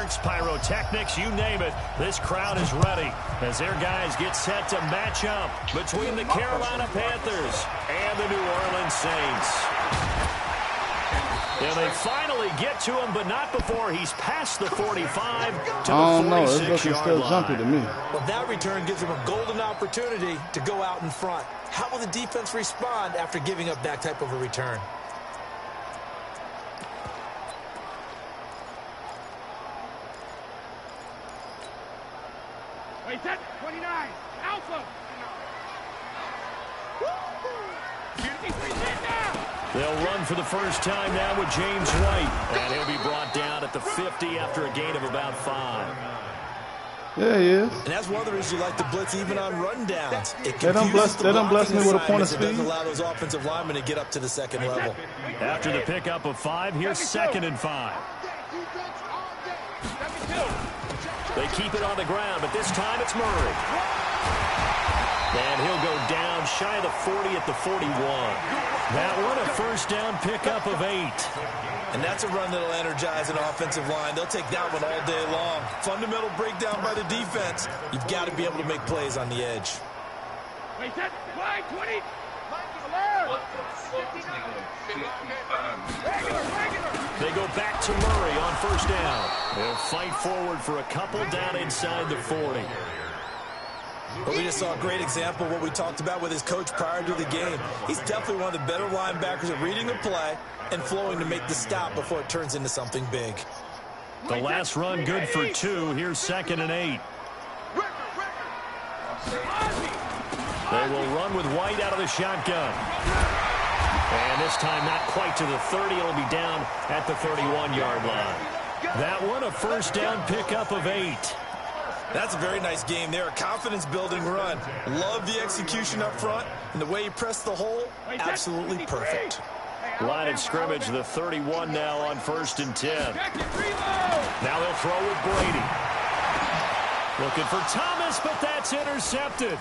fireworks, pyrotechnics, you name it. This crowd is ready as their guys get set to match up between the Carolina Panthers and the New Orleans Saints. And they finally get to him, but not before he's past the 45 to the 46-yard line. Jumpy to me. Well, that return gives him a golden opportunity to go out in front. How will the defense respond after giving up that type of a return? Wait, set 29, Alpha. They'll run for the first time now with James White. And he'll be brought down at the 50 after a gain of about 5. Yeah, he is. And that's one of the reasons you like to blitz even on rundowns. It They don't bless me with a point of speed. It doesn't allow those offensive linemen to get up to the second level. After the pickup of 5, here's 2nd and 5. They keep it on the ground, but this time it's Murray. And he'll go down shy of the 40 at the 41. That one a first down pickup of 8. And that's a run that'll energize an offensive line. They'll take that one all day long. Fundamental breakdown by the defense. You've got to be able to make plays on the edge. Wait, set, wide, 20. They go back to Murray on first down. They'll fight forward for a couple down inside the 40. But we just saw a great example of what we talked about with his coach prior to the game. He's definitely one of the better linebackers at reading a play and flowing to make the stop before it turns into something big. The last run good for 2. Here's 2nd and 8. They will run with White out of the shotgun. And this time not quite to the 30. It'll be down at the 31-yard line. That one a first down pickup of 8. That's a very nice game there. A confidence-building run. Love the execution up front. And the way he pressed the hole, absolutely perfect. Line of scrimmage, the 31 now on 1st and 10. Now they'll throw with Brady. Looking for Thomas, but that's intercepted.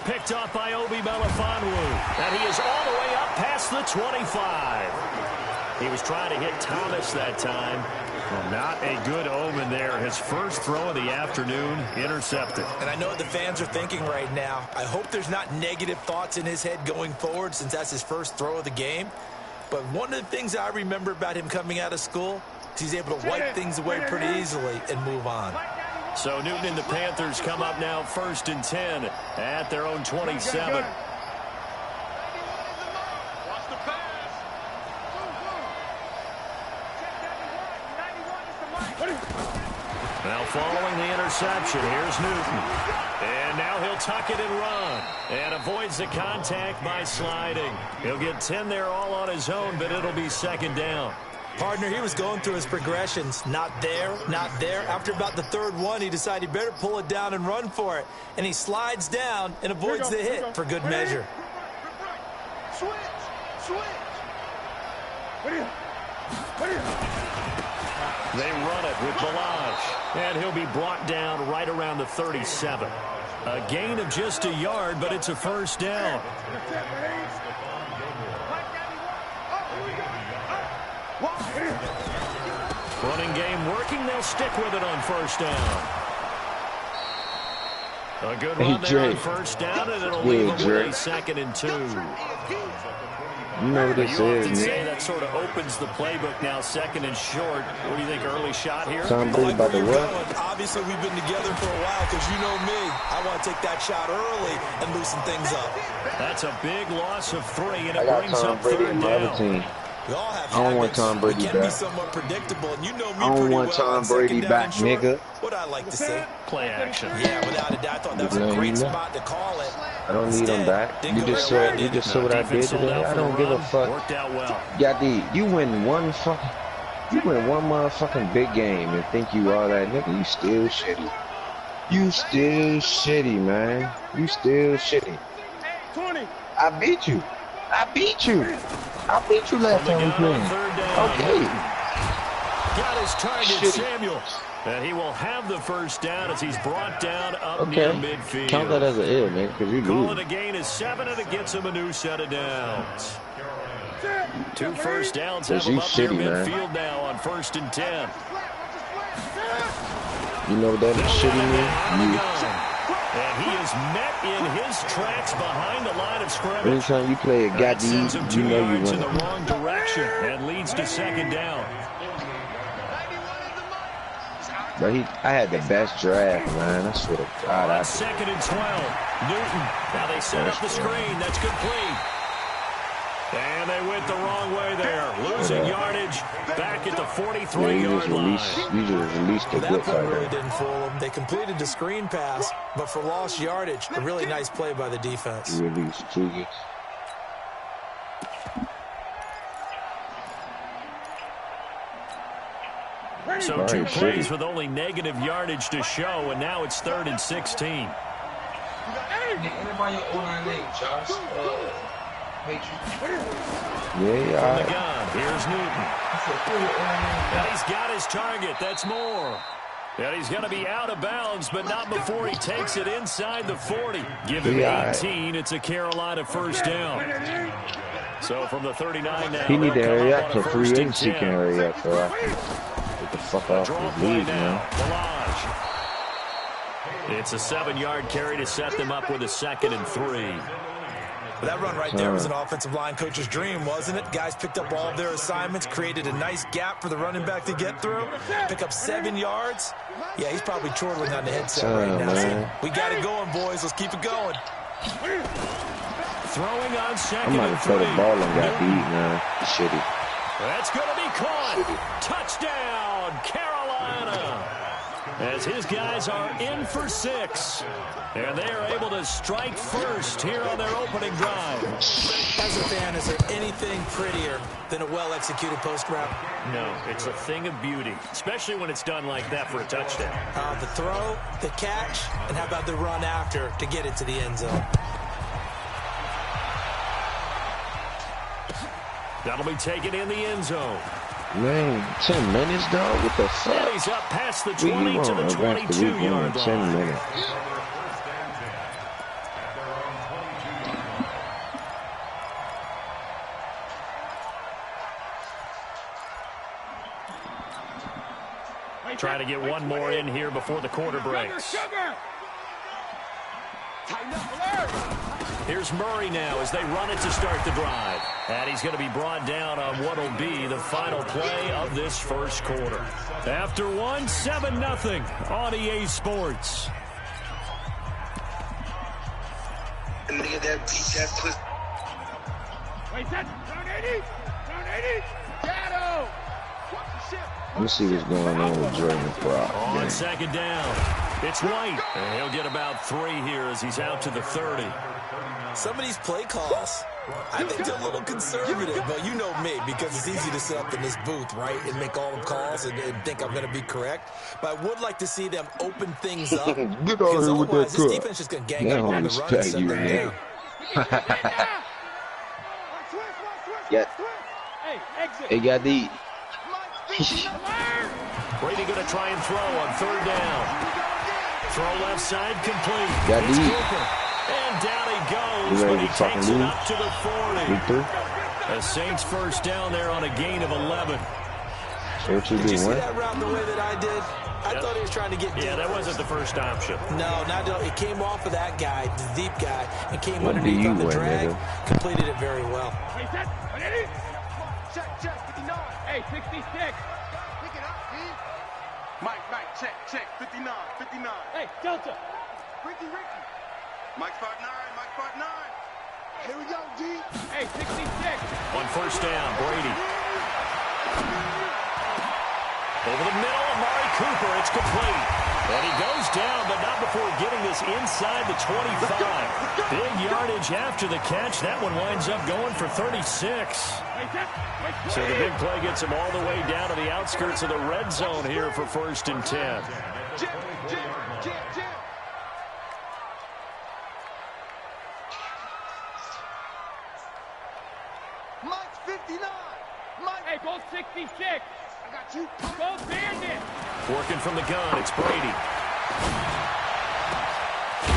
Picked off by Obi Melifonwu. And he is all the way up past the 25. He was trying to hit Thomas that time. Well, not a good omen there. His first throw of the afternoon, intercepted. And I know what the fans are thinking right now. I hope there's not negative thoughts in his head going forward since that's his first throw of the game. But one of the things I remember about him coming out of school is he's able to wipe things away pretty easily and move on. So Newton and the Panthers come up now 1st and 10 at their own 27. Now following the interception, here's Newton. And now he'll tuck it and run. And avoids the contact by sliding. He'll get 10 there all on his own, but it'll be 2nd down. Partner, he was going through his progressions. Not there, not there. After about the 3rd one, he decided he better pull it down and run for it. And he slides down and avoids the hit for good measure. Switch. They run it with Balaj. And he'll be brought down right around the 37. A gain of just a yard, but it's a first down. Running game working. They'll stick with it on first down. A good run there on first down, and it'll leave them with a 2nd and 2. You know what this You often is, say that sort of opens the playbook now, 2nd and short. What do you think, early shot here? Tom Brady about to what? Obviously, we've been together for a while because you know me. I want to take that shot early and loosen things up. That's a big loss of 3, and it I got brings Tom up Brady 3rd in my other down. team. We all have I don't want Tom Brady can be back. somewhat predictable, and you know me I don't pretty want well Tom on Brady 2nd down back, and short. nigga. What I like to say. Play action. Yeah, without a doubt. I thought that was a great spot to call it. I don't need him back. You just saw what I did today. I don't give a fuck. Worked out well. Yeah, D, you win one motherfucking big game and think you all that, nigga. You still shitty. You still shitty, man. You still shitty. 20. I beat you. I beat you last time we played. Okay. Got his target, Shitty. Samuel. And he will have the first down as he's brought down up near midfield. Count that as an L, man, because you Call lose. it a gain is 7, and it gets him a new set of downs. 2 first downs have him up near midfield now on 1st and 10. You know what that shitty mean? And he is met in his tracks behind the line of scrimmage. Anytime you play a That sends him 2 you know you yards in win. the wrong direction and leads to second down. But I had the best draft, man. I swear to God. On second and 12, Newton. Now they set up the screen. That's complete. And they went the wrong way there. Losing yardage back at the 43-yard line. You just released the That blitz play right really there. didn't fool them. They completed the screen pass, but for lost yardage, a really nice play by the defense. You released Jiggy. So 2 plays with only negative yardage to show, and now it's 3rd and 16. Anybody your O-line name, Josh? Yeah, From the gun, here's Newton. And he's got his target. That's Moore. And he's going to be out of bounds, but not before he takes it inside the 40. Give him 18. It's a Carolina first down. So from the 39 now, he need to hurry up so free 1st and agency 10. can hurry up, so I can get the fuck off Draw the play league, now. man. Balaj. It's a 7-yard carry to set them up with a 2nd and 3. That run right there was an offensive line coach's dream, wasn't it? Guys picked up all of their assignments, created a nice gap for the running back to get through, pick up 7 yards. Yeah, he's probably chortling on the headset right now. Man. We got it going, boys. Let's keep it going. Throwing on I 2nd might and have 3. thrown the ball and got beat, man. Shitty. That's going to be caught. Touchdown, Carolina. As his guys are in for 6. And they are able to strike first here on their opening drive. As a fan, is there anything prettier than a well-executed post route? No, it's a thing of beauty, especially when it's done like that for a touchdown. The throw, the catch, and how about the run after to get it to the end zone? That'll be taken in the end zone. Man, 10 minutes, dog? What the And fuck? he's up past the What you 20 to want? the Advance the week 22-yard in 10 line. minutes. Trying to get one more in here before the quarter breaks. Here's Murray now as they run it to start the drive. And he's going to be brought down on what will be the final play of this first quarter. After 1, 7-0 on EA Sports. Wait, that down 80, down 80, shadow. Let's see what's going on with Jordan Brock. On 2nd down, it's White. And he'll get about 3 here as he's out to the 30. Some of these play calls, I think they're a little conservative, but you know me, because it's easy to sit up in this booth, right, and make all the calls and think I'm going to be correct. But I would like to see them open things up. Get out Because here with that otherwise, this cut. defense is just going to gang They up don't on the run and respect set you, them man. down. Yeah. Hey, exit. They got the... Brady going to try and throw on 3rd down. Throw left side complete. Got It's deep. Cooper. And down he goes, You ready but he to fucking takes it lose? up to the 40. Week 3? The Saints first down there on a gain of 11. So what you Did do, you see what? that route the way that I did? I thought he was trying to get deep. Yeah, that wasn't the first option. No, it came off of that guy, the deep guy, and came What do underneath you on the win, drag. nigga? Completed it very well. Wait, that 180. Check, 59. Hey, 66. Pick it up, D. Mike, check, 59. Hey, Delta. Ricky. Mike Part 9. Here we go, D. Hey, 66. On 1st down, Brady. Over the middle, Amari Cooper, it's complete. And he goes down, but not before getting this inside the 25. Big yardage after the catch. That one winds up going for 36. So the big play gets him all the way down to the outskirts of the red zone here for 1st and 10. Jim. Mike's 59. Mike. Hey, go 66. I got you. Go Bandit. Working from the gun, it's Brady.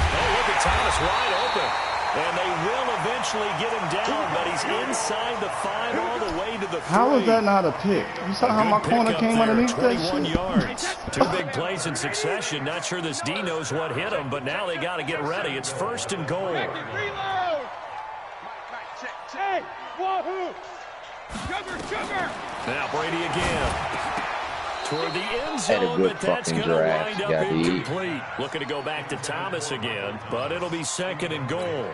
Oh, look at Thomas wide open. And they will eventually get him down, but he's inside the 5 all the way to the 3. How was that not a pick? You saw how my corner came underneath that 21 shit? yards. 2 big plays in succession. Not sure this D knows what hit him, but now they got to get ready. It's 1st and goal. Reload. Hey, wahoo! Sugar. Now Brady again. Toward the end Had a zone, good but that's fucking going to draft, wind up Gabby. incomplete. Looking to go back to Thomas again, but it'll be 2nd and goal.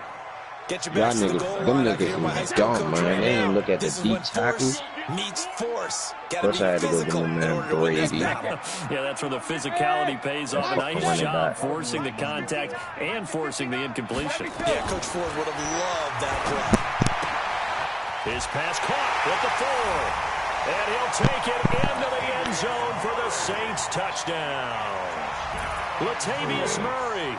Get your Y'all backs to the niggas, goal them line. I can hear my high niggas school dumb, coach man. right They ain't now. look at the This is deep when force tackle. meets force. Got to First be I had to go to physical my in man order to win this Brady. battle. Yeah, that's where the physicality pays off. That's Nice running job back. forcing the contact and forcing the incompletion. Yeah, Coach Ford would have loved that play. His pass caught with the 4. And he'll take it into the end zone for the Saints touchdown. Latavius Murray,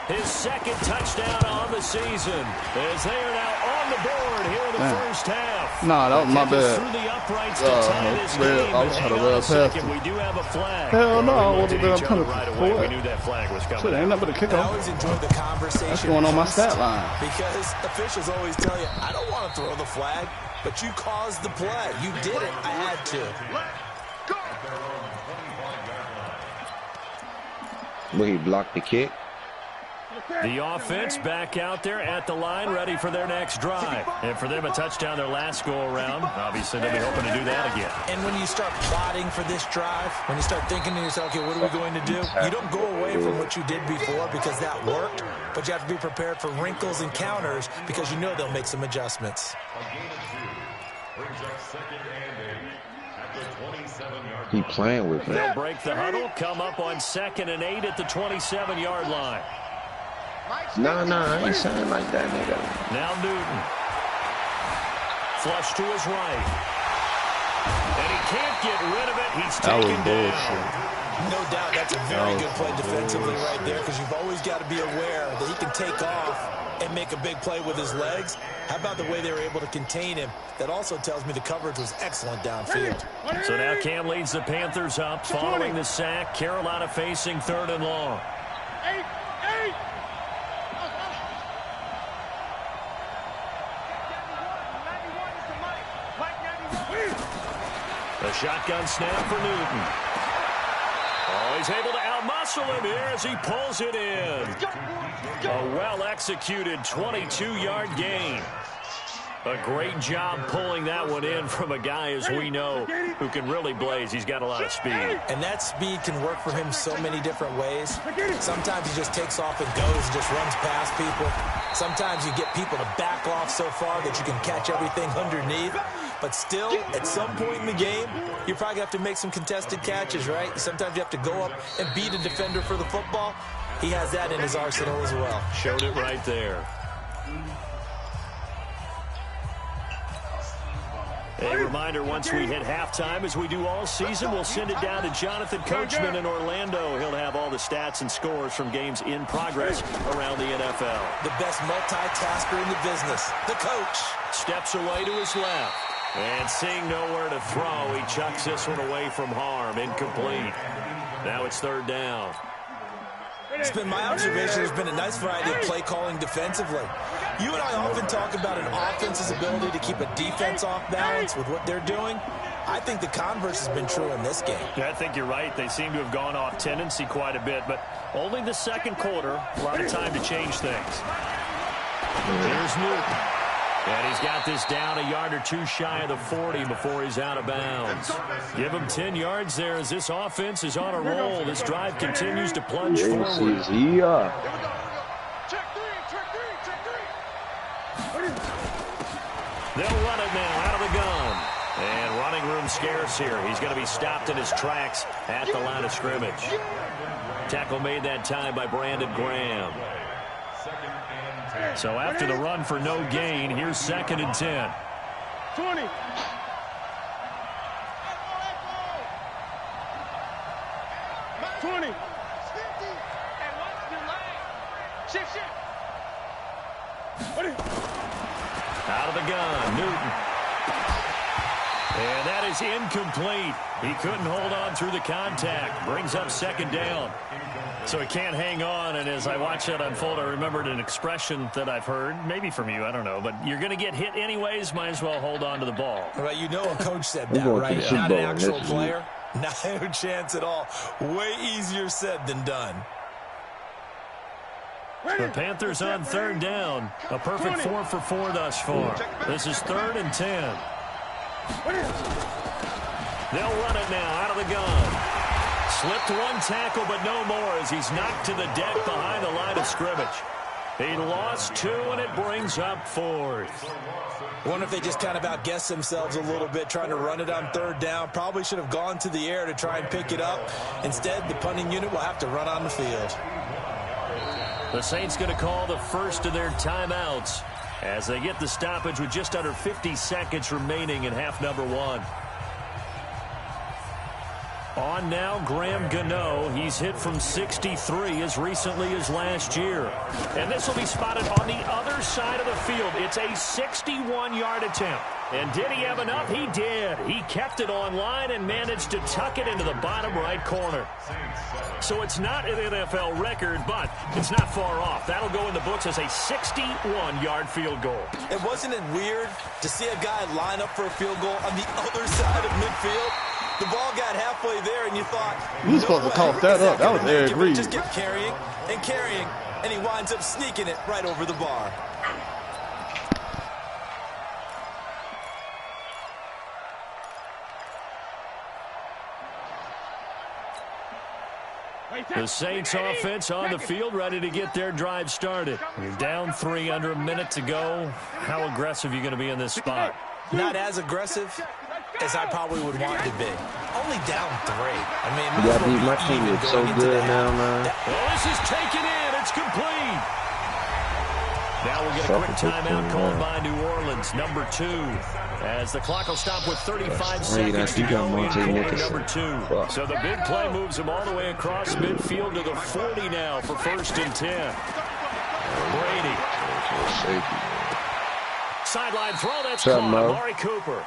his 2nd touchdown on the season, as they are now on the board here in the first half. Nah, that was my bad. Through the uprights to tie this game, I was but trying to hang on run a past second, him. we do have a flag. Hell no, I We would've looked been at each other penalty right for away. it. We knew that flag was coming. Shit, ain't nothing but a I kickoff. always enjoy the conversation. That's going on my stat line. Because officials always tell you, I don't want to throw the flag, but you caused the play. You did it. I had to. Will he block the kick? The offense back out there at the line, ready for their next drive. And for them, a touchdown their last go-around. Obviously, they'll be hoping to do that again. And when you start plotting for this drive, when you start thinking to yourself, okay, what are we going to do? You don't go away from what you did before because that worked, but you have to be prepared for wrinkles and counters because you know they'll make some adjustments. He playing with me. They'll break the huddle, come up on 2nd and 8 at the 27-yard line. Nah, I ain't saying like that, nigga. Now Newton. Flush to his right. And he can't get rid of it. He's That was taken down. bullshit. No doubt that's a very good play defensively right there because you've always got to be aware that he can take off and make a big play with his legs. How about the way they were able to contain him? That also tells me the coverage was excellent downfield. So now Cam leads the Panthers up following the sack. Carolina facing 3rd and long. 8. A shotgun snap for Newton. Oh, he's able to outmuscle him here as he pulls it in. A well-executed 22-yard gain. A great job pulling that one in from a guy, as we know, who can really blaze. He's got a lot of speed. And that speed can work for him so many different ways. Sometimes he just takes off and goes and just runs past people. Sometimes you get people to back off so far that you can catch everything underneath. But still, at some point in the game, you probably have to make some contested catches, right? Sometimes you have to go up and beat a defender for the football. He has that in his arsenal as well. Showed it right there. A reminder, once we hit halftime, as we do all season, we'll send it down to Jonathan Coachman in Orlando. He'll have all the stats and scores from games in progress around the NFL. The best multitasker in the business, the coach. Steps away to his left. And seeing nowhere to throw, he chucks this one away from harm. Incomplete. Now it's 3rd down. It's been my observation there's been a nice variety of play calling defensively. You and I often talk about an offense's ability to keep a defense off balance with what they're doing. I think the converse has been true in this game. Yeah, I think you're right. They seem to have gone off tendency quite a bit, but only the 2nd quarter. A lot of time to change things. Here's Newton. And he's got this down a yard or 2 shy of the 40 before he's out of bounds. Give him 10 yards there as this offense is on a roll. This drive continues to plunge forward. Yeah. Check three. They'll run it now out of the gun. And running room scarce here. He's going to be stopped in his tracks at the line of scrimmage. Tackle made that time by Brandon Graham. So after the run for no gain, here's 2nd and 10. 20. Out of the gun, Newton. And that is incomplete. He couldn't hold on through the contact. Brings up 2nd down. So he can't hang on, and as I watch that unfold, I remembered an expression that I've heard, maybe from you, I don't know, but you're going to get hit anyways, might as well hold on to the ball. Well, you know a coach said that, right? Not an actual player. No chance at all. Way easier said than done. The Panthers on third down. A perfect 4 for 4 thus far. This is 3rd and 10. They'll run it now out of the gun. Slipped one tackle, but no more as he's knocked to the deck behind the line of scrimmage. He lost 2, and it brings up 4th. Wonder if they just kind of outguessed themselves a little bit trying to run it on 3rd down. Probably should have gone to the air to try and pick it up. Instead, the punting unit will have to run on the field. The Saints going to call the first of their timeouts as they get the stoppage with just under 50 seconds remaining in half number 1. On now, Graham Gano. He's hit from 63 as recently as last year. And this will be spotted on the other side of the field. It's a 61-yard attempt. And did he have enough? He did. He kept it on line and managed to tuck it into the bottom right corner. So it's not an NFL record, but it's not far off. That'll go in the books as a 61-yard field goal. And wasn't it weird to see a guy line up for a field goal on the other side of midfield? The ball got halfway there, and you thought, you was supposed to cough that up. That was Eric Reed. Just kept carrying and carrying, and he winds up sneaking it right over the bar. The Saints offense on the field, ready to get their drive started. You're down 3 under a minute to go. How aggressive are you going to be in this spot? Not as aggressive as I probably would want to be. Only down 3. I mean, yeah, dude, my team is so good now, man. Well, this is taken in. It's complete. Now we'll get a quick timeout called by New Orleans, number 2. As the clock will stop with 35 seconds to go in quarter number 2. So the big play moves him all the way across midfield to the 40 now for 1st and 10. Brady. Sideline throw, that's caught. Amari Cooper.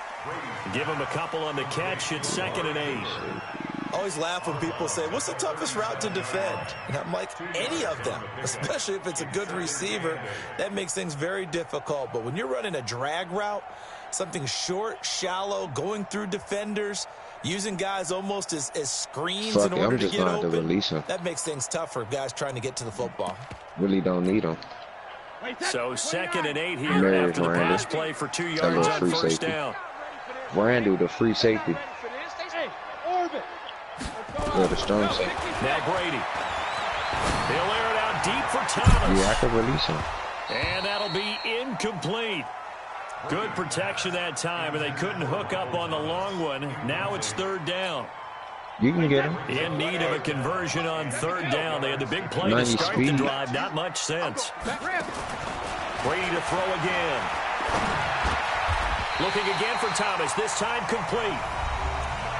Give him a couple on the catch. It's 2nd and 8. Always laugh when people say, what's the toughest route to defend? And I'm like, any of them, especially if it's a good receiver. That makes things very difficult. But when you're running a drag route, something short, shallow, going through defenders, using guys almost as screens in order to get open, that makes things tough for guys trying to get to the football. Really don't need them. So 2nd and 8 here after the pass play for 2 yards on 1st down. Randall, the free safety. Yeah, the strong safety. Now Brady. He'll air it out deep for Thomas. Yeah, I can release him. And that'll be incomplete. Good protection that time, and they couldn't hook up on the long one. Now it's 3rd down. You can get him. In need of a conversion on 3rd down. They had the big play to start the drive. Not much sense. Brady to throw again. Looking again for Thomas. This time complete.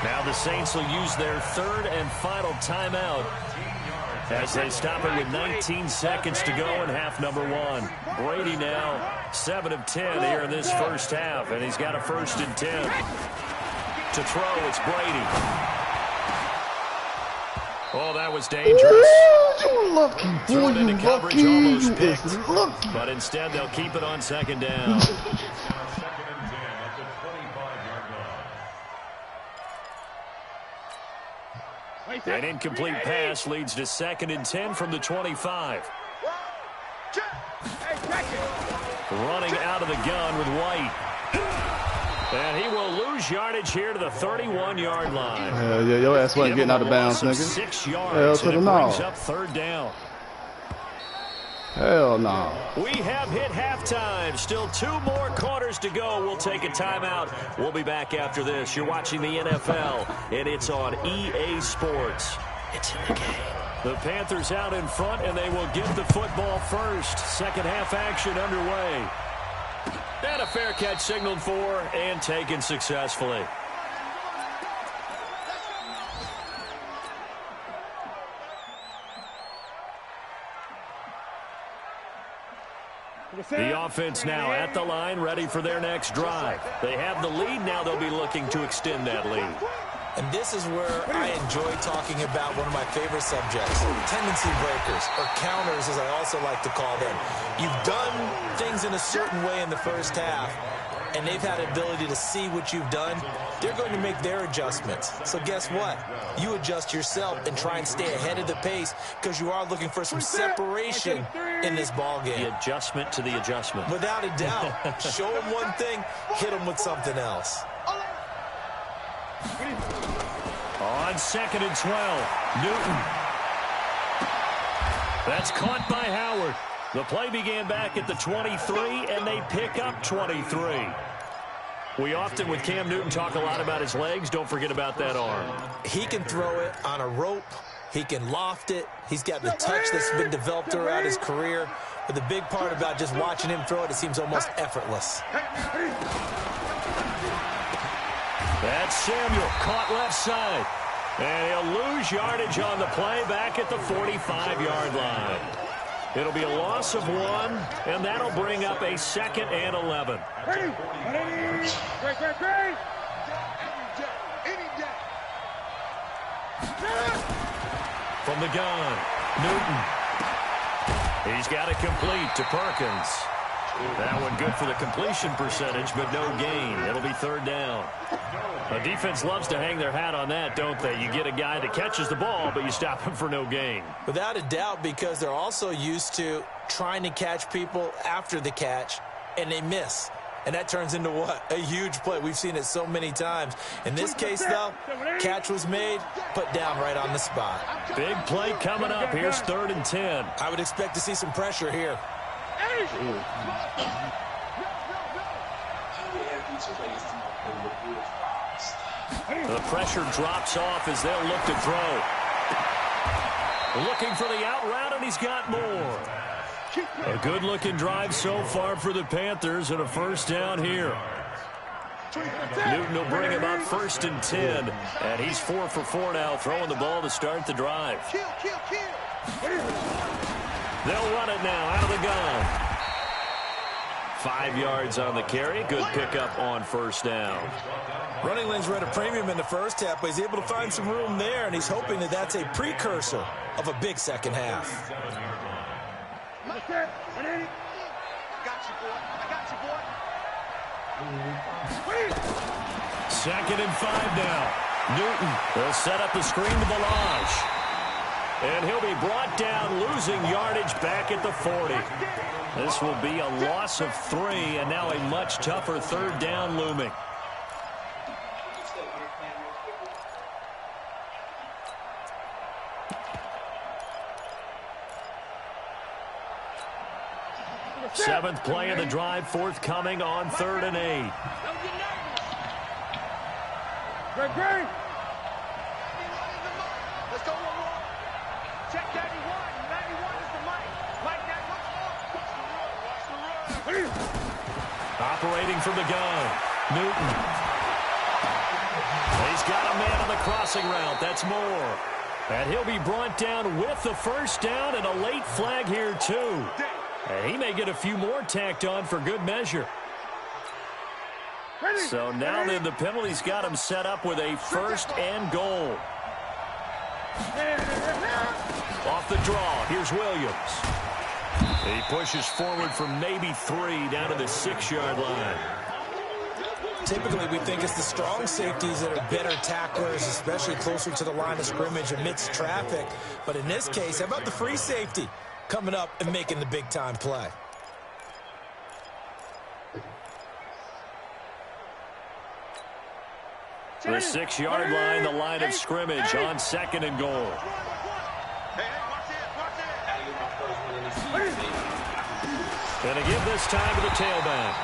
Now the Saints will use their 3rd and final timeout as they stop it with 19 seconds to go in half number 1. Brady now 7 of 10 here in this first half, and he's got a 1st and 10. To throw, it's Brady. Oh, that was dangerous. Ooh, you lucky, boy, Thrown into coverage, almost picked. Lucky. But instead, they'll keep it on 2nd down. An incomplete pass leads to 2nd and 10 from the 25. Running out of the gun with White. And he will lose yardage here to the 31-yard line. Hell yeah, your ass wasn't getting out of bounds, nigga. 6 yards. Hell to the no. Brings up 3rd down. Hell no. We have hit halftime. Still 2 more quarters to go. We'll take a timeout. We'll be back after this. You're watching the NFL, and it's on EA Sports. It's in the game. The Panthers out in front, and they will get the football first. Second half action underway. And a fair catch signaled for and taken successfully. The offense now at the line, ready for their next drive. They have the lead. Now they'll be looking to extend that lead. And this is where I enjoy talking about one of my favorite subjects, tendency breakers, or counters as I also like to call them. You've done things in a certain way in the first half, and they've had the ability to see what you've done. They're going to make their adjustments. So guess what? You adjust yourself and try and stay ahead of the pace because you are looking for some separation in this ball game. The adjustment to the adjustment. Without a doubt. Show them one thing, hit them with something else. On 2nd and 12, Newton. That's caught by Howard. The play began back at the 23, and they pick up 23. We often, with Cam Newton, talk a lot about his legs. Don't forget about that arm. He can throw it on a rope. He can loft it. He's got the touch that's been developed throughout his career. But the big part about just watching him throw it, it seems almost effortless. That's Samuel, caught left side. And he'll lose yardage on the play back at the 45-yard line. It'll be a loss of 1, and that'll bring up a 2nd and 11. From the gun, Newton. He's got it complete to Perkins. That one good for the completion percentage, but no gain. It'll be 3rd down. A defense loves to hang their hat on that, don't they? You get a guy that catches the ball, but you stop him for no gain. Without a doubt, because they're also used to trying to catch people after the catch, and they miss. And that turns into what? A huge play. We've seen it so many times. In this case, though, catch was made, put down right on the spot. Big play coming up. Here's 3rd and 10. I would expect to see some pressure here. The pressure drops off as they'll look to throw. Looking for the out route, and he's got more. A good-looking drive so far for the Panthers, and a 1st down here. Newton will bring him up 1st and 10, and he's 4 for 4 now, throwing the ball to start the drive. They'll run it now out of the gun. 5 yards on the carry. Good pickup on 1st down. Running lanes were at a premium in the first half, but he's able to find some room there, and he's hoping that that's a precursor of a big second half. I got you, boy. I got you, boy. 2nd and 5 now. Newton will set up the screen to Balaj. And he'll be brought down, losing yardage back at the 40. This will be a loss of 3, and now a much tougher 3rd down looming. Seventh play of the drive forthcoming on 3rd and 8. Great. Let's go one more. Check 91. 91 is the mic. Mike 91. Watch the run. Operating from the gun. Newton. He's got a man on the crossing route. That's more. And he'll be brought down with the 1st down, and a late flag here, too. And he may get a few more tacked on for good measure. So now then the penalty's got him set up with a 1st and goal. Off the draw, here's Williams. He pushes forward from maybe 3 down to the 6-yard line. Typically, we think it's the strong safeties that are better tacklers, especially closer to the line of scrimmage amidst traffic. But in this case, how about the free safety coming up and making the big-time play? The 6-yard line, the line of scrimmage on 2nd and goal. Going to give this time to the tailback.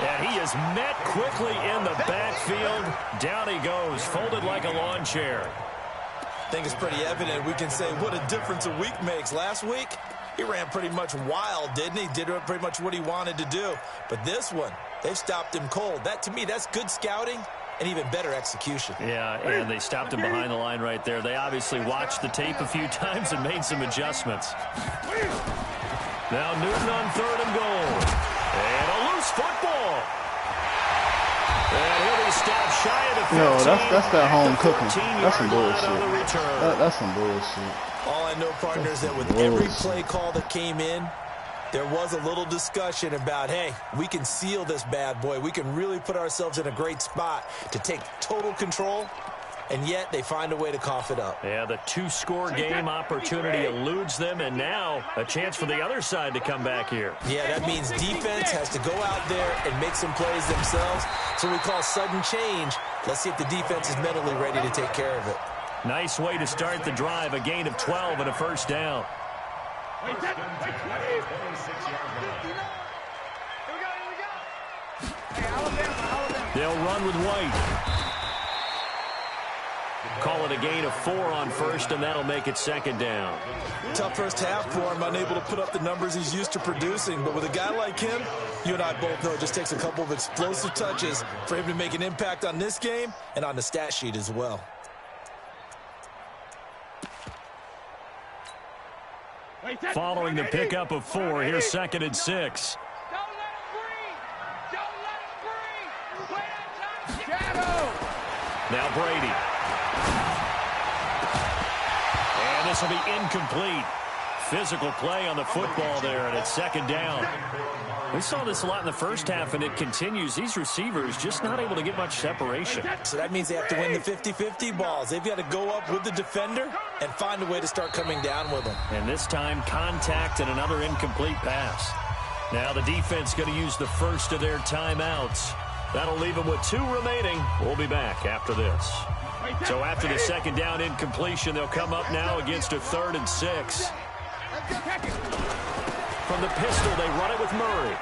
And he is met quickly in the backfield. Down he goes, folded like a lawn chair. I think it's pretty evident. We can say what a difference a week makes. Last week, he ran pretty much wild, didn't he? Did pretty much what he wanted to do. But this one, they've stopped him cold. That, to me, that's good scouting and even better execution. Yeah, and they stopped him behind the line right there. They obviously watched the tape a few times and made some adjustments. Now Newton on 3rd and goal. And a loose football. And he'll be stopped shy of the 15. Yo, that's that home cooking. That's some 14-yard line on the bullshit. return. That's some bullshit. All I know, partner, is that with every play call that came in, there was a little discussion about, hey, we can seal this bad boy. We can really put ourselves in a great spot to take total control, and yet they find a way to cough it up. Yeah, the two-score game opportunity eludes them, and now a chance for the other side to come back here. Yeah, that means defense has to go out there and make some plays themselves. So we call sudden change. Let's see if the defense is mentally ready to take care of it. Nice way to start the drive, a gain of 12 and a first down. They'll run with White. Call it a gain of 4 on first, and that'll make it second down. Tough first half for him, unable to put up the numbers he's used to producing. But with a guy like him, you and I both know it just takes a couple of explosive touches for him to make an impact on this game and on the stat sheet as well. Following the pickup of 4, here's 2nd and 6. Don't let him breathe. Don't let him breathe. Play that time. Shadow. Now Brady. And this will be incomplete. Physical play on the football there, and it's second down. We saw this a lot in the first half, and it continues. These receivers just not able to get much separation. So that means they have to win the 50-50 balls. They've got to go up with the defender and find a way to start coming down with them. And this time, contact and another incomplete pass. Now the defense going to use the first of their timeouts. That'll leave them with 2 remaining. We'll be back after this. So after the second down incompletion, they'll come up now against a 3rd and 6. From the pistol, they run it with Murray.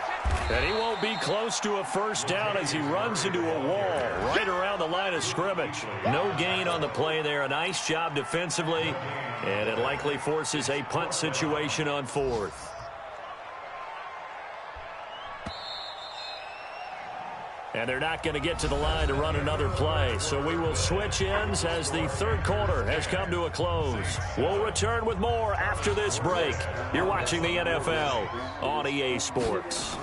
And he won't be close to a first down as he runs into a wall right around the line of scrimmage. No gain on the play there. A nice job defensively. And it likely forces a punt situation on 4th. And they're not going to get to the line to run another play. So we will switch ends as the third quarter has come to a close. We'll return with more after this break. You're watching the NFL on EA Sports.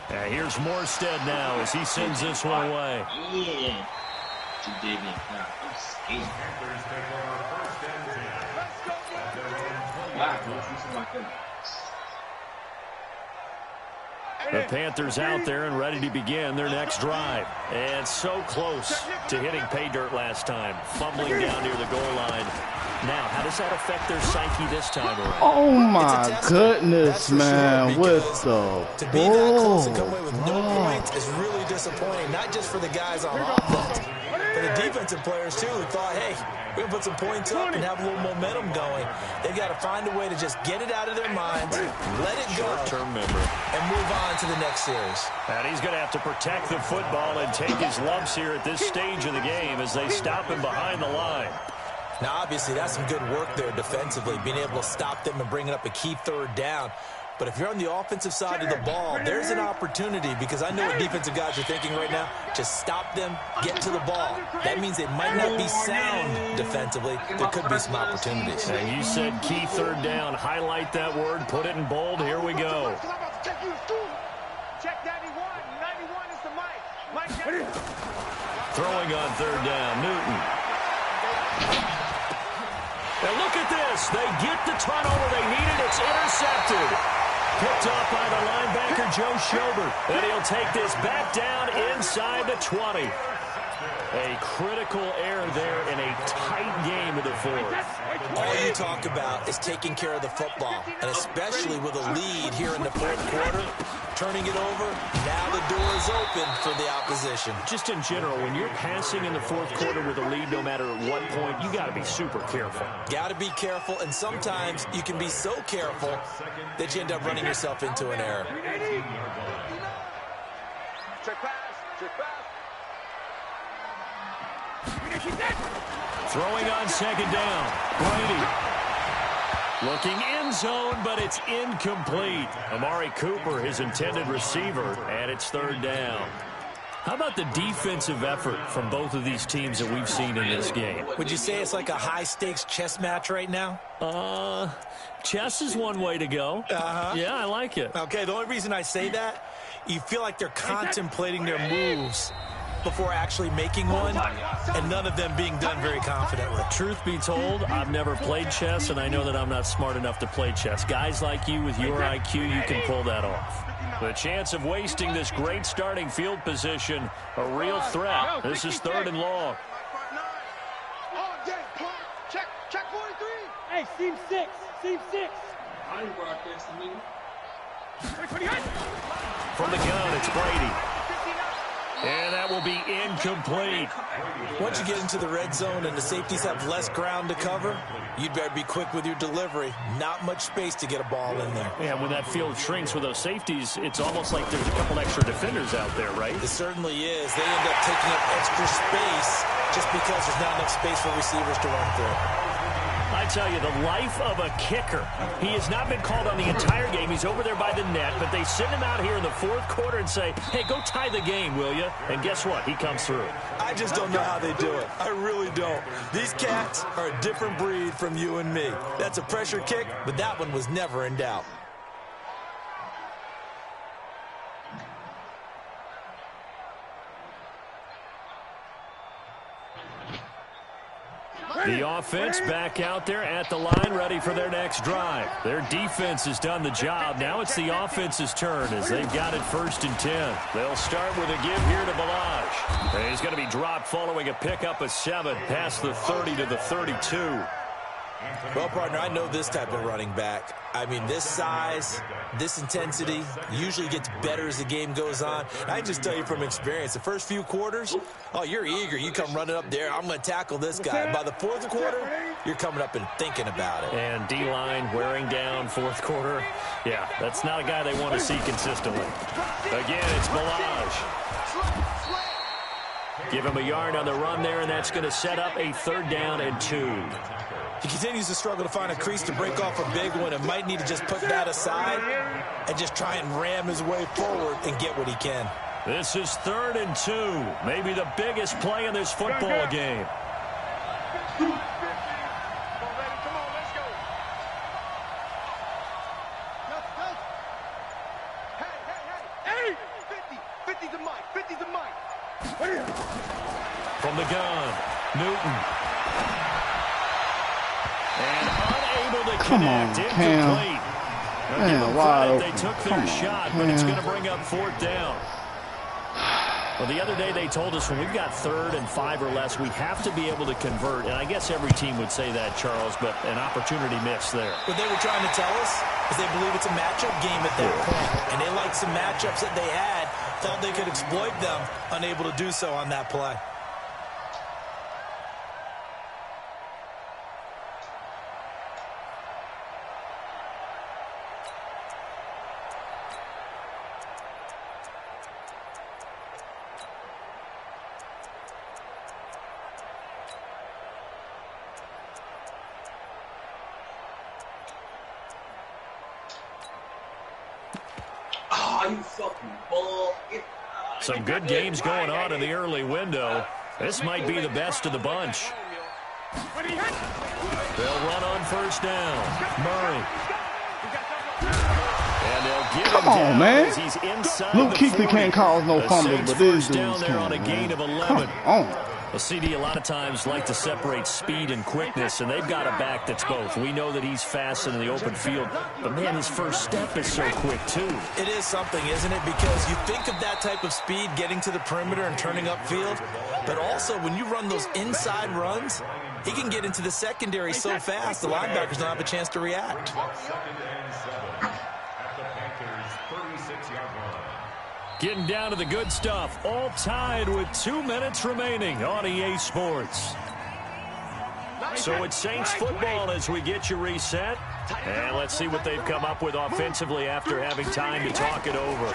And here's Morstead now as he sends this one away. Yeah. The Panthers out there and ready to begin their next drive. And so close to hitting pay dirt last time. Fumbling down near the goal line. Now, how does that affect their psyche this time around? Oh, my goodness, man. With the to be that close and come away with no points is really disappointing, not just for the guys on offense, for the defensive players, too, who thought, hey, we're going to put some points up and have a little momentum going. They've got to find a way to just get it out of their minds, let it go, short-term memory, and move on to the next series. And he's going to have to protect the football and take his lumps here at this stage of the game as they stop him behind the line. Now, obviously, that's some good work there defensively, being able to stop them and bringing up a key third down. But if you're on the offensive side of the ball, there's an opportunity, because I know what defensive guys are thinking right now. Just stop them, get to the ball. That means they might not be sound defensively. There could be some opportunities. And you said key third down. Highlight that word. Put it in bold. Here we go. Check 91. 91 is the mic. Throwing on third down. Newton. And look at this. They get the turnover they needed. It's intercepted. Picked off by the linebacker, Joe Schobert. And he'll take this back down inside the 20. A critical error there in a tight game of the fourth. All you talk about is taking care of the football, and especially with a lead here in the fourth quarter, turning it over, now the door is open for the opposition. Just in general, when you're passing in the fourth quarter with a lead, no matter at what point, you got to be super careful. Got to be careful, and sometimes you can be so careful that you end up running yourself into an error. Check pass. Check pass. Throwing on second down. Brady. Looking end zone, but it's incomplete. Amari Cooper, his intended receiver, and it's third down. How about the defensive effort from both of these teams that we've seen in this game? Would you say it's like a high-stakes chess match right now? Chess is one way to go. Yeah, I like it. Okay, the only reason I say that You feel like they're contemplating their moves before actually making one, and none of them being done very confidently. Truth be told, I've never played chess, and I know that I'm not smart enough to play chess. Guys like you with your IQ, you can pull that off. The chance of wasting this great starting field position, a real threat. This is 3rd and long. Check 43. Hey, seam 6. Seam 6. I ain't broadcasting me. From the gun, it's Brady. And that will be incomplete. Once you get into the red zone and the safeties have less ground to cover, you'd better be quick with your delivery. Not much space to get a ball in there. Yeah, when that field shrinks with those safeties, it's almost like there's a couple extra defenders out there, right? It certainly is. They end up taking up extra space just because there's not enough space for receivers to run through. I tell you, the life of a kicker. He has not been called on the entire game. He's over there by the net, but they send him out here in the 4th quarter and say, hey, go tie the game, will you? And guess what? He comes through. I just don't know how they do it. I really don't. These cats are a different breed from you and me. That's a pressure kick, but that one was never in doubt. The offense back out there at the line, ready for their next drive. Their defense has done the job. Now it's the offense's turn as they've got it 1st and 10. They'll start with a give here to Balaj. And he's going to be dropped following a pickup of 7 past the 30 to the 32. Well, partner, I know this type of running back. I mean, this size, this intensity usually gets better as the game goes on. I just tell you from experience, the first few quarters, oh, you're eager. You come running up there. I'm going to tackle this guy. By the 4th quarter, you're coming up and thinking about it. And D-line wearing down 4th quarter. Yeah, that's not a guy they want to see consistently. Again, it's Balaj. Give him a yard on the run there, and that's going to set up a 3rd down and 2. He continues to struggle to find a crease to break off a big one and might need to just put that aside and just try and ram his way forward and get what he can. This is 3rd and 2. Maybe the biggest play in this football game. Hey! 50's a mic. 50's a mic. From the gun, Newton. And unable to connect. Incomplete. Man, wide open. They took their shot, but it's going to bring up 4th down. Well, the other day they told us when we've got 3rd and 5 or less, we have to be able to convert. And I guess every team would say that, Charles, but an opportunity missed there. What they were trying to tell us is they believe it's a matchup game at that point. And they liked some matchups that they had, thought they could exploit them, unable to do so on that play. Some good games going on in the early window. This might be the best of the bunch. They'll run on 1st down. Murray. And they'll give him down man. as he's inside Luke the Kuechly 40. can't cause no fumbles, but these dudes down there can. on a gain of 11. Come on. A CD a lot of times like to separate speed and quickness, and they've got a back that's both. We know that he's fast in the open field, but man, his first step is so quick too. It is something, isn't it? Because you think of that type of speed getting to the perimeter and turning upfield, but also when you run those inside runs, he can get into the secondary so fast the linebackers don't have a chance to react. Getting down to the good stuff. All tied with 2 minutes remaining on EA Sports. So it's Saints football as we get you reset. And let's see what they've come up with offensively after having time to talk it over.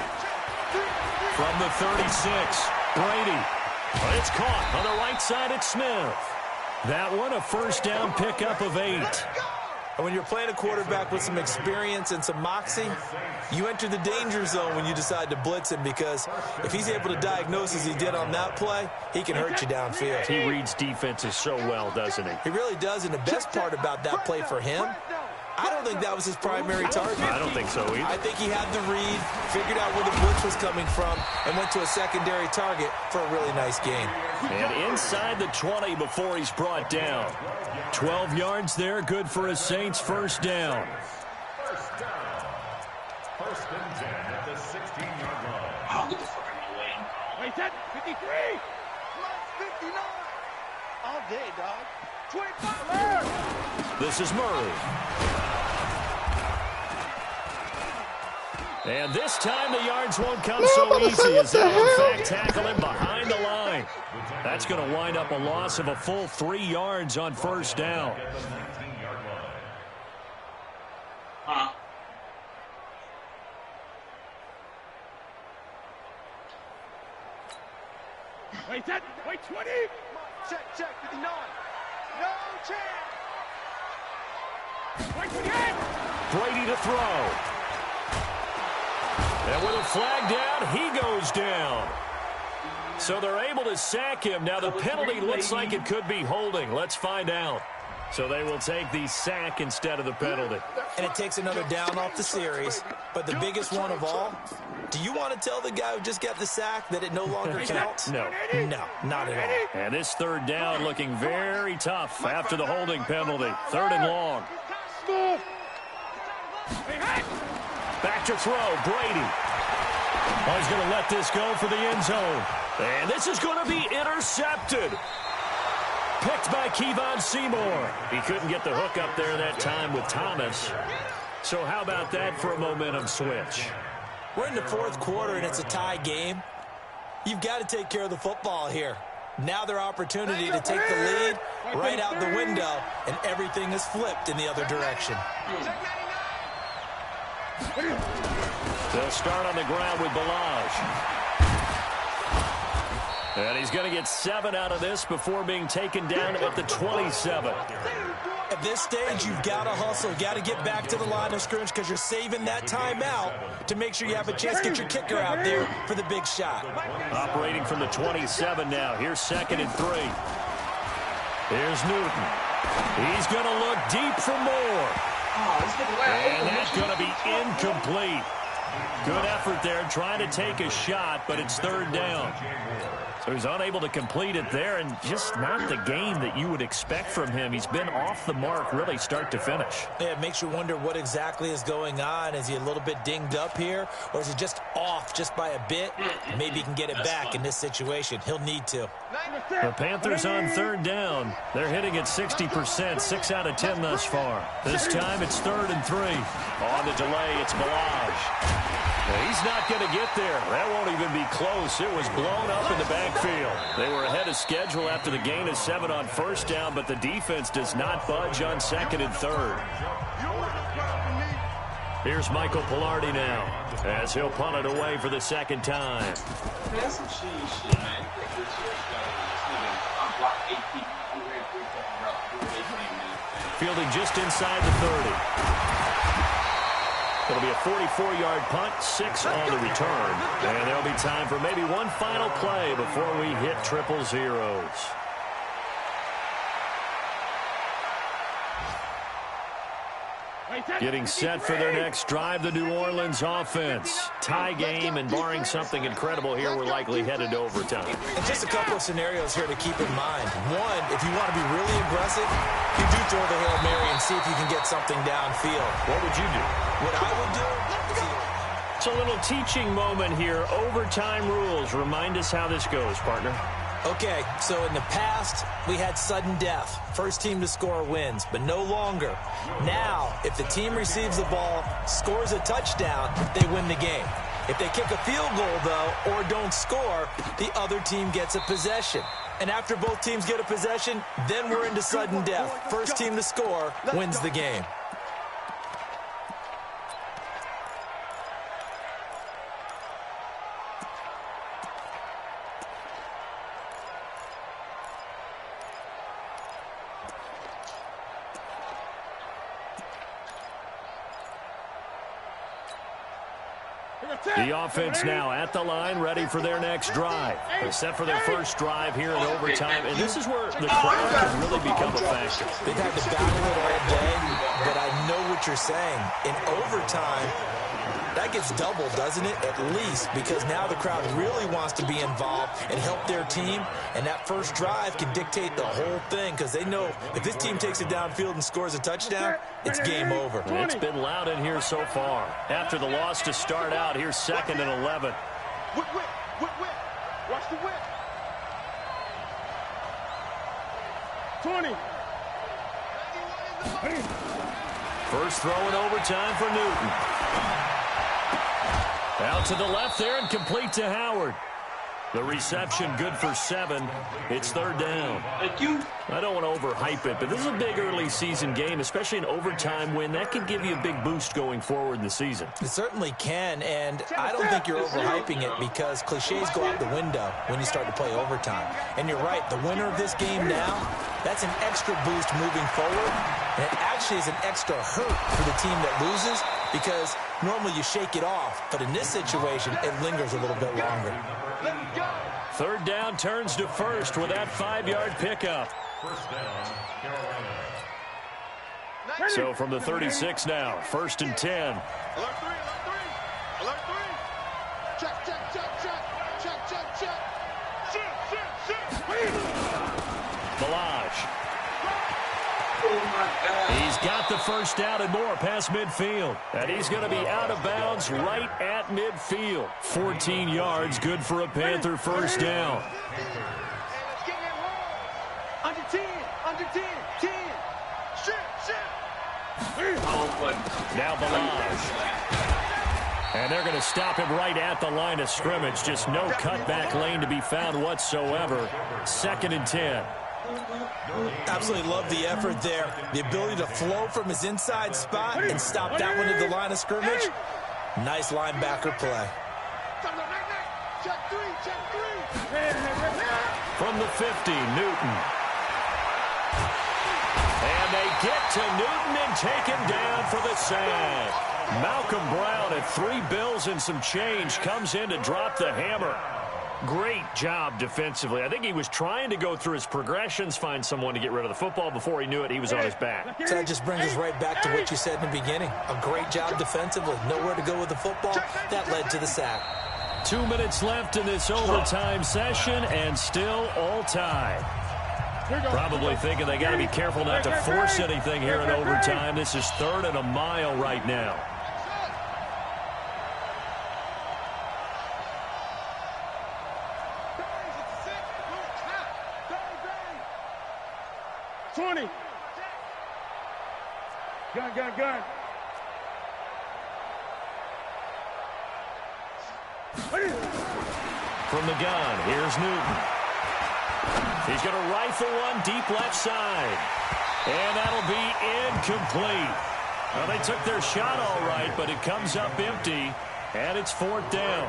From the 36, Brady. But it's caught on the right side at Smith. That one a 1st down pickup of 8. And when you're playing a quarterback with some experience and some moxie, you enter the danger zone when you decide to blitz him, because if he's able to diagnose as he did on that play, he can hurt you downfield. He reads defenses so well, doesn't he? He really does, and the best part about that play for him, I don't think that was his primary target. I don't think so either. I think he had the read, figured out where the blitz was coming from, and went to a secondary target for a really nice gain. And inside the 20 before he's brought down. 12 yards there, good for a Saints first down. First and 10 at the 16-yard line. Oh, get the fuck out of my way. Wait, that 53. 59. All day, dog. 25. This is Murray. And this time the yards won't come so easy as they'll in fact tackle him behind the line. That's going to wind up a loss of a full 3 yards on first down. Wait, that. Wait, 20. Check, 59. No chance. Wait, 28. Brady to throw. And with a flag down, he goes down. So they're able to sack him. Now the penalty looks like it could be holding. Let's find out. So they will take the sack instead of the penalty. And it takes another down off the series. But the biggest one of all, do you want to tell the guy who just got the sack that it no longer counts? No. No, not at all. And this third down looking very tough after the holding penalty. Third and long. Back to throw, Brady. Oh, he's going to let this go for the end zone. And this is going to be intercepted. Picked by Kevon Seymour. He couldn't get the hook up there that time with Thomas. So how about that for a momentum switch? We're in the fourth quarter, and it's a tie game. You've got to take care of the football here. Now their opportunity to take the lead right out the window, and everything is flipped in the other direction. They'll start on the ground with Balaj. And he's going to get 7 out of this before being taken down at the 27. At this stage, you've got to hustle. Got to get back to the line of scrimmage because you're saving that timeout to make sure you have a chance to get your kicker out there for the big shot. Operating from the 27 now. Here's 2nd and 3. Here's Newton. He's going to look deep for more. And that's going to be incomplete. Good effort there trying to take a shot, but it's third down. So he's unable to complete it there, and just not the game that you would expect from him. He's been off the mark really start to finish. Yeah, it makes you wonder what exactly is going on. Is he a little bit dinged up here, or is he just off just by a bit? Maybe he can get it back in this situation. He'll need to. The Panthers on third down. They're hitting at 60%, 6 out of 10 thus far. This time it's 3rd and 3. On the delay, it's Balaj. He's not going to get there. That won't even be close. It was blown up in the backfield. They were ahead of schedule after the gain of 7 on first down, but the defense does not budge on 2nd and 3rd. Here's Michael Pilardi now as he'll punt it away for the second time. That's some shit, man. Fielding just inside the 30. It'll be a 44-yard punt, 6 on the return. And there'll be time for maybe one final play before we hit triple zeros. Getting set for their next drive, the New Orleans offense. Tie game, and barring something incredible here, we're likely headed to overtime. And just a couple of scenarios here to keep in mind. One, if you want to be really aggressive, you do throw the Hail Mary and see if you can get something downfield. What would you do? What I would do? It's a little teaching moment here. Overtime rules. Remind us how this goes, partner. Okay, so in the past, we had sudden death. First team to score wins, but no longer. Now, if the team receives the ball, scores a touchdown, they win the game. If they kick a field goal, though, or don't score, the other team gets a possession. And after both teams get a possession, then we're into sudden death. First team to score wins the game. The offense now at the line, ready for their next drive. They're set for their first drive here in overtime, and this is where the crowd can really become a factor. They've had to battle it all day, but I know what you're saying. In overtime, that gets doubled, doesn't it? At least, because now the crowd really wants to be involved and help their team, and that first drive can dictate the whole thing because they know if this team takes it downfield and scores a touchdown, it's game over. It's been loud in here so far. After the loss to start out, here's 2nd and 11. Whip. Watch the whip. 20. First throw in overtime for Newton. Out to the left there and complete to Howard. The reception good for 7. It's 3rd down. Thank you. I don't want to overhype it, but this is a big early season game, especially an overtime win. That can give you a big boost going forward in the season. It certainly can, and I don't think you're overhyping it because cliches go out the window when you start to play overtime. And you're right, the winner of this game now, that's an extra boost moving forward, and it actually is an extra hurt for the team that loses because normally you shake it off, but in this situation, it lingers a little bit longer. 3rd down turns to 1st with that 5-yard pickup. First down, Carolina. So from the 36 now, 1st and 10. Alert 3. Alert 3. Check. Balaj. Oh, my God. He's got the first down and more past midfield. And he's going to be out of bounds right at midfield. 14 yards, good for a Panther first down. Under 10. 10. Oh, but Now Balaj. And they're going to stop him right at the line of scrimmage. Just no cutback lane to be found whatsoever. 2nd and 10. Absolutely love the effort there. The ability to flow from his inside spot and stop that one at the line of scrimmage. Nice linebacker play. Check 3. From the 50, Newton. And they get to Newton and take him down for the sack. Malcolm Brown at 3 bills and some change comes in to drop the hammer. Great job defensively. I think he was trying to go through his progressions, find someone to get rid of the football. Before he knew it, he was on his back. So that just brings us right back to what you said in the beginning. A great job defensively. Nowhere to go with the football. That led to the sack. 2 minutes left in this overtime session, and still all tied. Probably thinking they got to be careful not to force anything here in overtime. This is 3rd and a mile right now. Gun. From the gun, here's Newton. He's going to rifle one deep left side. And that'll be incomplete. Well, they took their shot all right, but it comes up empty, and it's 4th down.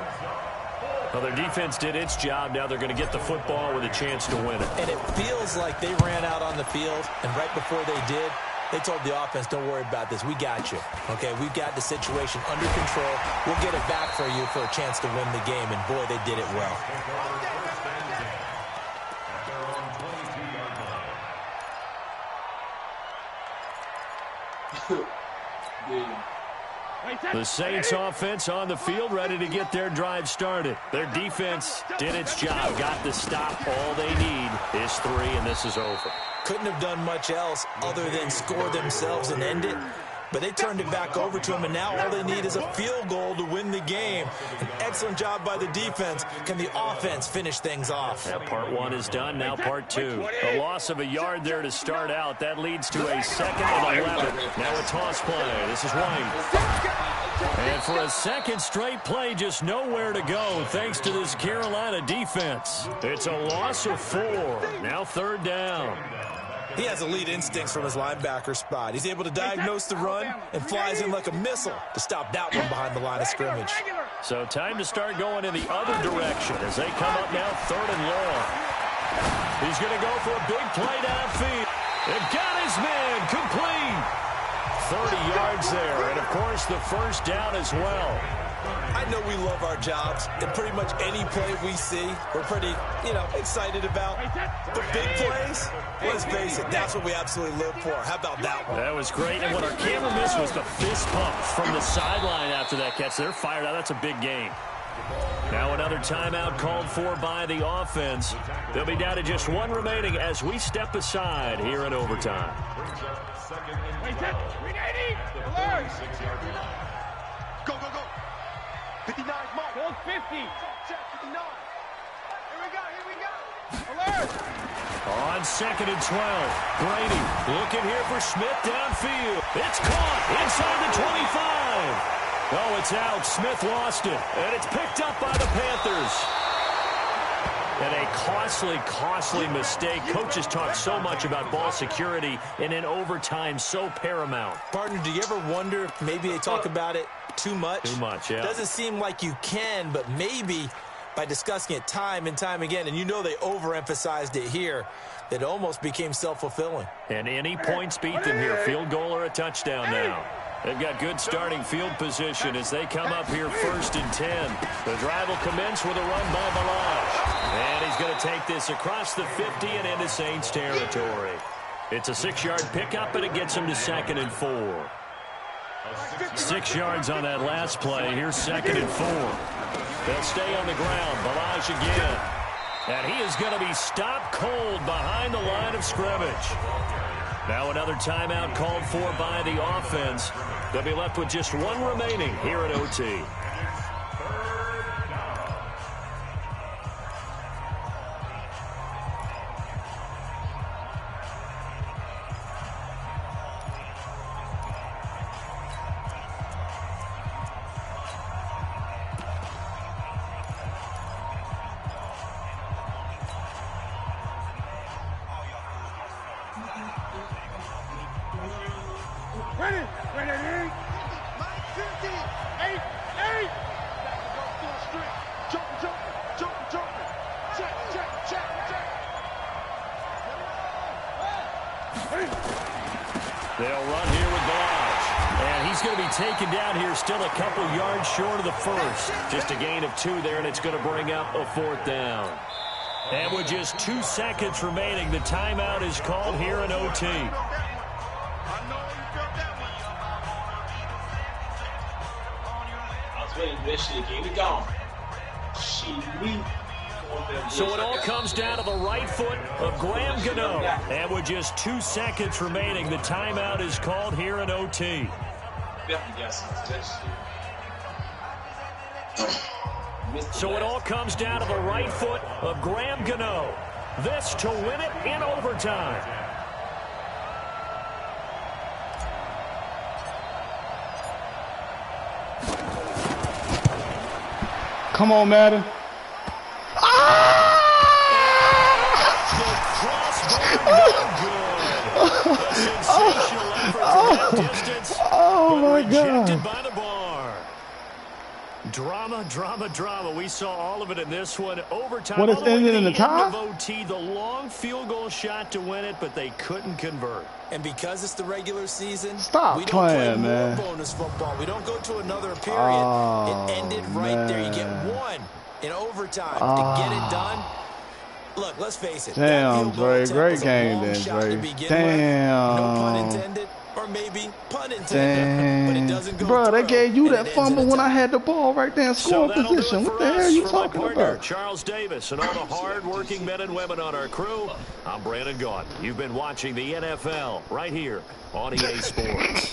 Well, their defense did its job. Now they're going to get the football with a chance to win it. And it feels like they ran out on the field, and right before they did, they told the offense, don't worry about this. We got you. Okay, we've got the situation under control. We'll get it back for you for a chance to win the game. And, boy, they did it well. The Saints offense on the field, ready to get their drive started. Their defense did its job, got the stop. All they need is 3, and this is over. Couldn't have done much else other than score themselves and end it. But they turned it back over to him, and now all they need is a field goal to win the game. An excellent job by the defense. Can the offense finish things off? Yeah, part 1 is done, now part 2. A loss of a yard there to start out. That leads to a 2nd and 11. Now a toss play. This is White. And for a second straight play, just nowhere to go thanks to this Carolina defense. It's a loss of 4. Now 3rd down. He has elite instincts from his linebacker spot. He's able to diagnose the run and flies in like a missile to stop that one behind the line of scrimmage. So time to start going in the other direction as they come up now 3rd and long. He's going to go for a big play downfield. They've got his man complete. 30 yards there, and of course the first down as well. I know we love our jobs, and pretty much any play we see, we're pretty, excited about. The big plays, let's face it, that's what we absolutely live for. How about that one? That was great, and what our camera missed was the fist pump from the sideline after that catch. They're fired out. That's a big game. Now another timeout called for by the offense. They'll be down to just one remaining as we step aside here in overtime. Go, go, go. 59 mark. Hold 50. Check 59. Here we go, here we go. Alert. On 2nd and 12, Brady looking here for Smith downfield. It's caught inside the 25. Oh, it's out. Smith lost it, and it's picked up by the Panthers. And a costly mistake. Coaches talk so much about ball security, and in overtime, so paramount. Partner, do you ever wonder if maybe they talk about it too much? Too much, yeah. Doesn't seem like you can, but maybe by discussing it time and time again, and they overemphasized it here, that it almost became self-fulfilling. And any points beat them here. Field goal or a touchdown now. They've got good starting field position as they come up here 1st and 10. The drive will commence with a run by Balaj. And he's going to take this across the 50 and into Saints territory. It's a 6-yard pickup, and it gets him to 2nd and 4. 6 yards on that last play. Here's 2nd and 4. They'll stay on the ground. Balaj again. And he is going to be stopped cold behind the line of scrimmage. Now another timeout called for by the offense. They'll be left with just one remaining here at OT. They'll run here with Balaj. And he's going to be taken down here still a couple yards short of the first. Just a gain of 2 there, and it's going to bring up a 4th down. And with just 2 seconds remaining, the timeout is called here in OT. So it all comes down to the right foot of Graham Gano. And with just 2 seconds remaining, the timeout is called here in OT. So it all comes down to the right foot of Graham Gano. This to win it in overtime. Come on, Madden. Oh my God. By the bar. Drama, drama, drama. We saw all of it in this one. Overtime. What is ended in the tie? OT, the long field goal shot to win it, but they couldn't convert. And because it's the regular season, stop we don't playing, play man. more bonus football. We don't go to another period. It ended right there. You get one in overtime to get it done. Look, let's face it. Damn, Dre. Great game then, Dre. Damn. No pun intended, or maybe pun intended, but it doesn't go Bro, they gave you that fumble when I I had the ball right there in scoring position. What the hell are you talking about? Charles Davis and all the hard-working men and women on our crew. I'm Brandon Gaudin. You've been watching the NFL right here on EA Sports.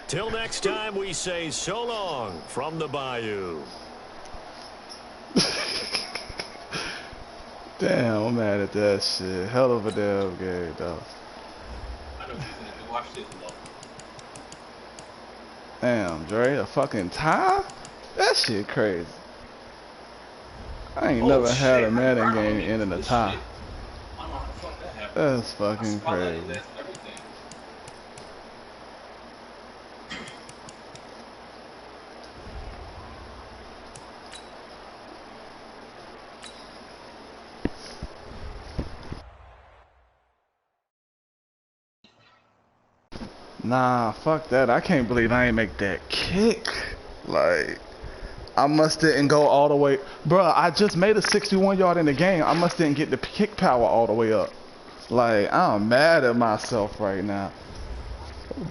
Till next time, we say so long from the Bayou. Damn, I'm mad at that shit. Hell of a damn game, though. I know you watched it. Damn, Dre, a fucking tie? That shit crazy. I ain't never had a Madden game end in a tie. That's fucking crazy. Nah, fuck that. I can't believe I ain't make that kick. Like, I must didn't go all the way. Bruh, I just made a 61 yard in the game. I must didn't get the kick power all the way up. Like, I'm mad at myself right now.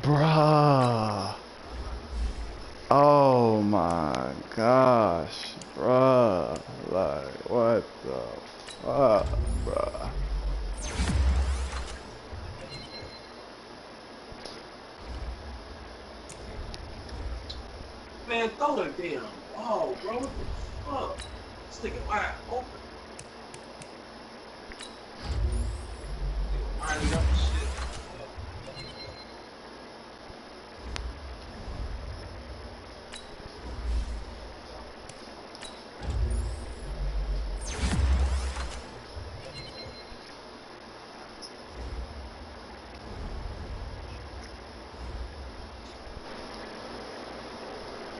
Bruh. Oh my gosh. Bruh. Like, what the fuck, bruh. Man, throw the damn ball, bro. What the fuck? This nigga wide open. Nigga winding up